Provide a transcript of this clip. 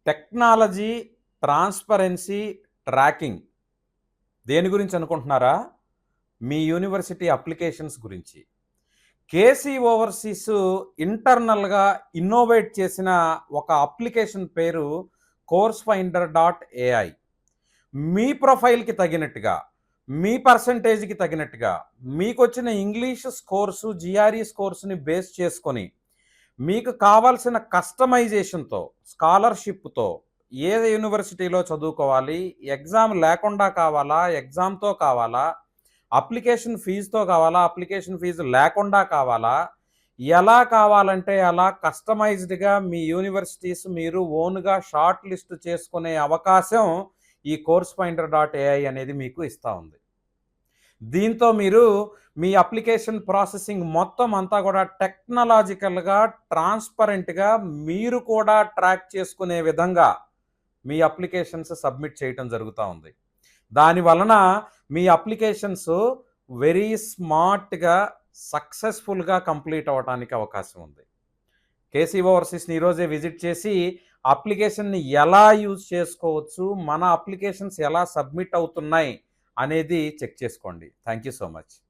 Technology, transparency, tracking దేని గురించి అనుకుంటున్నారా? మీ యూనివర్సిటీ అప్లికేషన్స్ గురించి. కేసీ ఓవర్‌సీస్ ఇంటర్నల్‌గా ఇన్నోవేట్ చేసిన ఒక అప్లికేషన్ పేరు కోర్స్ ఫైండర్ డాట్ ఏఐ. మీ ప్రొఫైల్‌కి తగినట్టుగా, మీ పర్సెంటేజ్‌కి తగినట్టుగా, మీకొచ్చిన ఇంగ్లీష్ స్కోర్సు, జీఆర్ఈ స్కోర్స్‌ని బేస్ చేసుకొని, మీకు కావాల్సిన కస్టమైజేషన్‌తో, స్కాలర్‌షిప్‌తో ఏ యూనివర్సిటీలో చదువుకోవాలి, ఎగ్జామ్ లేకుండా కావాలా, ఎగ్జామ్‌తో కావాలా, అప్లికేషన్ ఫీజుతో కావాలా, అప్లికేషన్ ఫీజు లేకుండా కావాలా, ఎలా కావాలంటే అలా కస్టమైజ్డ్‌గా మీ యూనివర్సిటీస్ మీరు ఓన్‌గా షార్ట్ లిస్ట్ చేసుకునే అవకాశం ఈ కోర్స్ ఫైండర్ డాట్ ఏఐ అనేది మీకు ఇస్తా ఉంది. దీంతో మీరు మీ అప్లికేషన్ ప్రాసెసింగ్ మొత్తం అంతా కూడా టెక్నాలజికల్‌గా, ట్రాన్స్‌పరెంట్‌గా మీరు కూడా ట్రాక్ చేసుకునే విధంగా మీ అప్లికేషన్స్ సబ్మిట్ చేయటం జరుగుతా ఉంది. దాని వలన మీ అప్లికేషన్స్ వెరీ స్మార్ట్‌గా, సక్సెస్‌ఫుల్‌గా కంప్లీట్ అవ్వటానికి అవకాశం ఉంది. కేసీ ఓవర్సీస్‌ని ఈరోజే విజిట్ చేసి అప్లికేషన్‌ని ఎలా యూజ్ చేసుకోవచ్చు, మన అప్లికేషన్స్ ఎలా సబ్మిట్ అవుతున్నాయి అనేది చెక్ చేసుకోండి. Thank you so much.